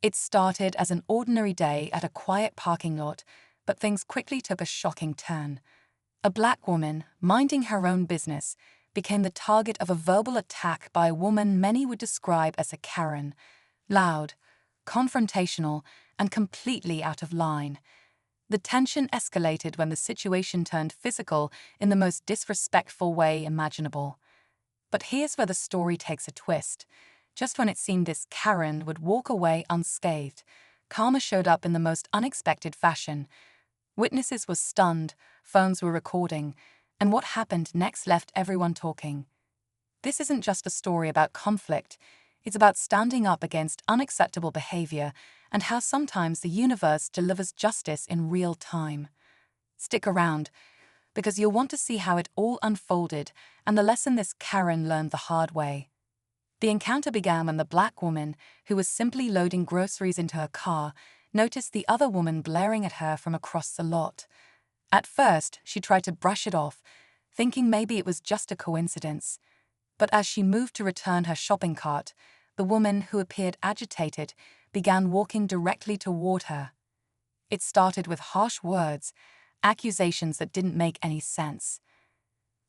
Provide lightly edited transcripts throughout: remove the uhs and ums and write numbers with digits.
It started as an ordinary day at a quiet parking lot, but things quickly took a shocking turn. A black woman, minding her own business, became the target of a verbal attack by a woman many would describe as a Karen. Loud, confrontational, and completely out of line. The tension escalated when the situation turned physical in the most disrespectful way imaginable. But here's where the story takes a twist. Just when it seemed this Karen would walk away unscathed, karma showed up in the most unexpected fashion. Witnesses were stunned, phones were recording, and what happened next left everyone talking. This isn't just a story about conflict, it's about standing up against unacceptable behavior and how sometimes the universe delivers justice in real time. Stick around, because you'll want to see how it all unfolded and the lesson this Karen learned the hard way. The encounter began when the black woman, who was simply loading groceries into her car, noticed the other woman glaring at her from across the lot. At first, she tried to brush it off, thinking maybe it was just a coincidence. But as she moved to return her shopping cart, the woman, who appeared agitated, began walking directly toward her. It started with harsh words, accusations that didn't make any sense.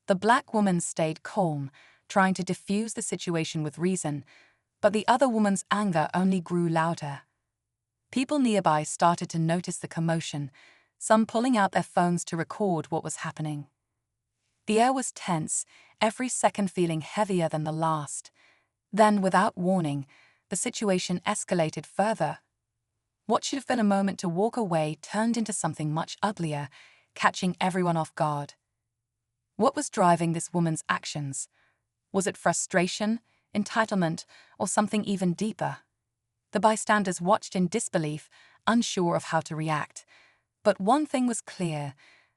The black woman stayed calm, trying to diffuse the situation with reason, but the other woman's anger only grew louder. People nearby started to notice the commotion, some pulling out their phones to record what was happening. The air was tense, every second feeling heavier than the last. Then, without warning, the situation escalated further. What should have been a moment to walk away turned into something much uglier, catching everyone off guard. What was driving this woman's actions? Was it frustration, entitlement, or something even deeper? The bystanders watched in disbelief, unsure of how to react. But one thing was clear: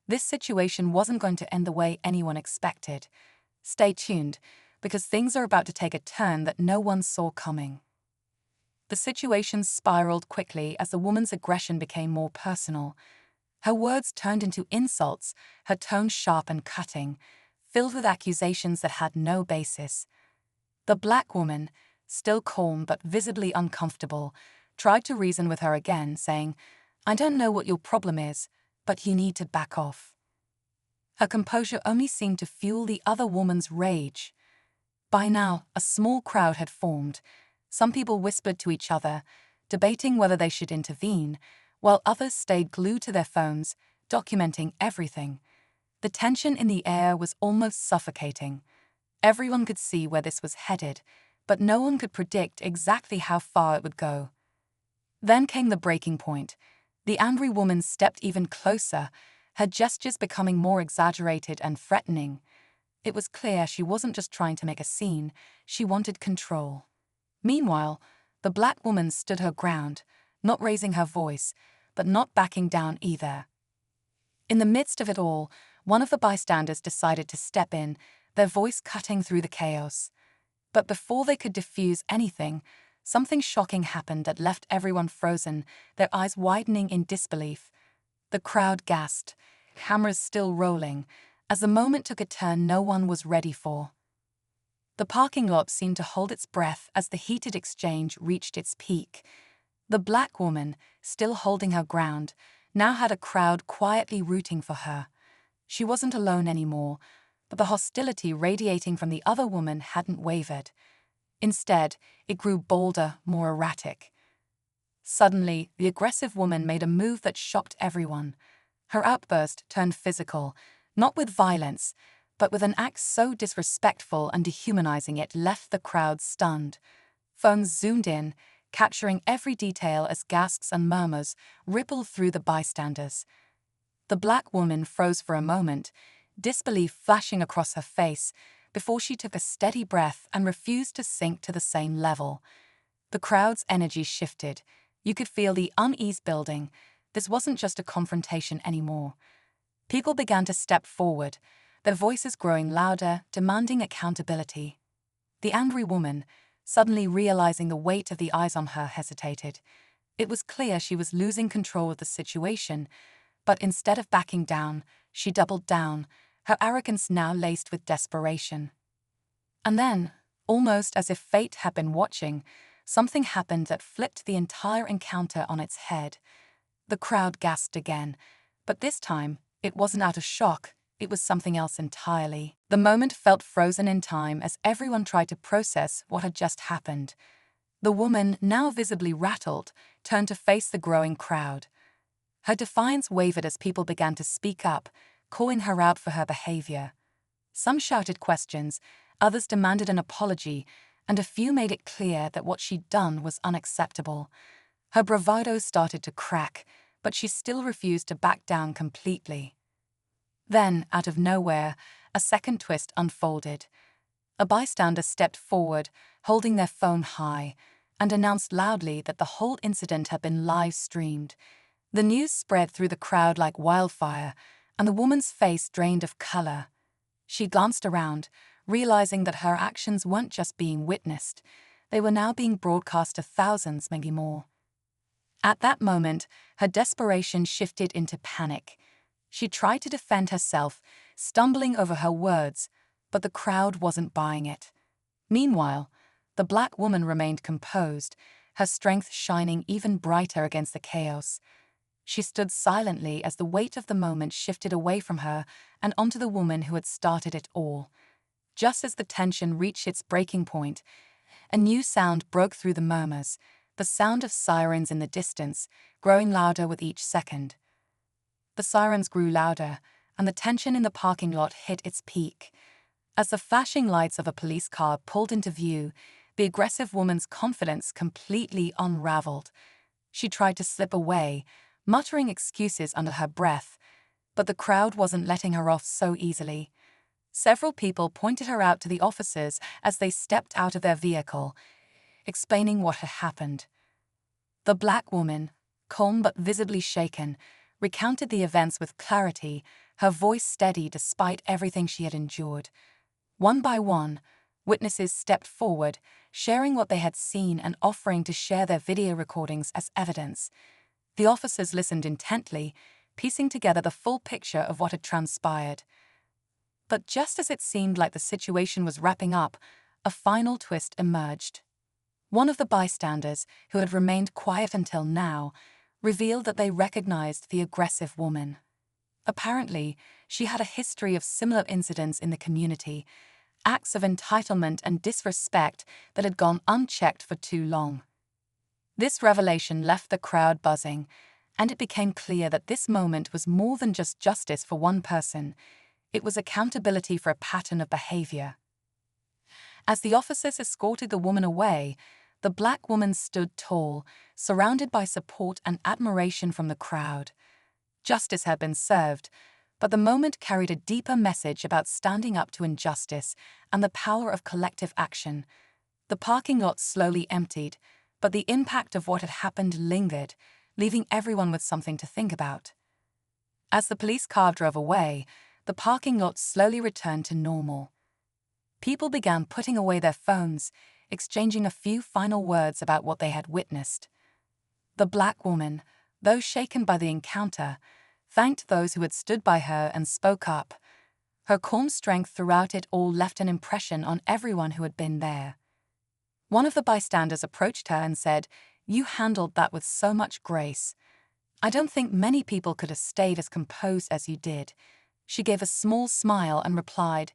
this situation wasn't going to end the way anyone expected. Stay tuned, because things are about to take a turn that no one saw coming. The situation spiraled quickly as the woman's aggression became more personal. Her words turned into insults, her tone sharp and cutting, filled with accusations that had no basis. The black woman, still calm but visibly uncomfortable, tried to reason with her again, saying, "I don't know what your problem is, but you need to back off." Her composure only seemed to fuel the other woman's rage. By now, a small crowd had formed. Some people whispered to each other, debating whether they should intervene, while others stayed glued to their phones, documenting everything. The tension in the air was almost suffocating. Everyone could see where this was headed, but no one could predict exactly how far it would go. Then came the breaking point. The angry woman stepped even closer, her gestures becoming more exaggerated and threatening. It was clear she wasn't just trying to make a scene, she wanted control. Meanwhile, the black woman stood her ground, not raising her voice, but not backing down either. In the midst of it all, one of the bystanders decided to step in, their voice cutting through the chaos. But before they could diffuse anything, something shocking happened that left everyone frozen, their eyes widening in disbelief. The crowd gasped, cameras still rolling, as the moment took a turn no one was ready for. The parking lot seemed to hold its breath as the heated exchange reached its peak. The black woman, still holding her ground, now had a crowd quietly rooting for her. She wasn't alone anymore, but the hostility radiating from the other woman hadn't wavered. Instead, it grew bolder, more erratic. Suddenly, the aggressive woman made a move that shocked everyone. Her outburst turned physical, not with violence, but with an act so disrespectful and dehumanizing it left the crowd stunned. Phones zoomed in, capturing every detail as gasps and murmurs rippled through the bystanders. The black woman froze for a moment, disbelief flashing across her face, before she took a steady breath and refused to sink to the same level. The crowd's energy shifted. You could feel the unease building. This wasn't just a confrontation anymore. People began to step forward, their voices growing louder, demanding accountability. The angry woman, suddenly realizing the weight of the eyes on her, hesitated. It was clear she was losing control of the situation, but instead of backing down, she doubled down, her arrogance now laced with desperation. And then, almost as if fate had been watching, something happened that flipped the entire encounter on its head. The crowd gasped again, but this time, it wasn't out of shock, it was something else entirely. The moment felt frozen in time as everyone tried to process what had just happened. The woman, now visibly rattled, turned to face the growing crowd. Her defiance wavered as people began to speak up, calling her out for her behavior. Some shouted questions, others demanded an apology, and a few made it clear that what she'd done was unacceptable. Her bravado started to crack, but she still refused to back down completely. Then, out of nowhere, a second twist unfolded. A bystander stepped forward, holding their phone high, and announced loudly that the whole incident had been live-streamed. The news spread through the crowd like wildfire, and the woman's face drained of color. She glanced around, realizing that her actions weren't just being witnessed, they were now being broadcast to thousands, maybe more. At that moment, her desperation shifted into panic. She tried to defend herself, stumbling over her words, but the crowd wasn't buying it. Meanwhile, the black woman remained composed, her strength shining even brighter against the chaos. She stood silently as the weight of the moment shifted away from her and onto the woman who had started it all. Just as the tension reached its breaking point, a new sound broke through the murmurs, the sound of sirens in the distance, growing louder with each second. The sirens grew louder, and the tension in the parking lot hit its peak. As the flashing lights of a police car pulled into view, the aggressive woman's confidence completely unraveled. She tried to slip away, muttering excuses under her breath, but the crowd wasn't letting her off so easily. Several people pointed her out to the officers as they stepped out of their vehicle, explaining what had happened. The black woman, calm but visibly shaken, recounted the events with clarity, her voice steady despite everything she had endured. One by one, witnesses stepped forward, sharing what they had seen and offering to share their video recordings as evidence. The officers listened intently, piecing together the full picture of what had transpired. But just as it seemed like the situation was wrapping up, a final twist emerged. One of the bystanders, who had remained quiet until now, revealed that they recognized the aggressive woman. Apparently, she had a history of similar incidents in the community, acts of entitlement and disrespect that had gone unchecked for too long. This revelation left the crowd buzzing, and it became clear that this moment was more than just justice for one person. It was accountability for a pattern of behavior. As the officers escorted the woman away, the black woman stood tall, surrounded by support and admiration from the crowd. Justice had been served, but the moment carried a deeper message about standing up to injustice and the power of collective action. The parking lot slowly emptied, but the impact of what had happened lingered, leaving everyone with something to think about. As the police car drove away, the parking lot slowly returned to normal. People began putting away their phones, exchanging a few final words about what they had witnessed. The black woman, though shaken by the encounter, thanked those who had stood by her and spoke up. Her calm strength throughout it all left an impression on everyone who had been there. One of the bystanders approached her and said, "You handled that with so much grace. I don't think many people could have stayed as composed as you did." She gave a small smile and replied,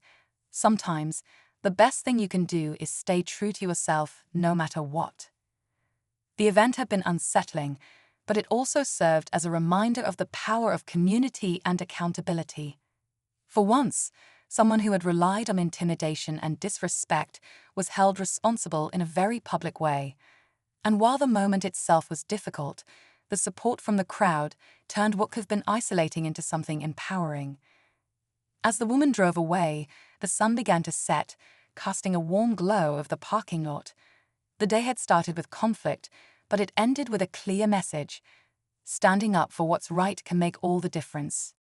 "Sometimes, the best thing you can do is stay true to yourself no matter what." The event had been unsettling, but it also served as a reminder of the power of community and accountability. For once, someone who had relied on intimidation and disrespect was held responsible in a very public way. And while the moment itself was difficult, the support from the crowd turned what could have been isolating into something empowering. As the woman drove away, the sun began to set, casting a warm glow over the parking lot. The day had started with conflict, but it ended with a clear message: standing up for what's right can make all the difference.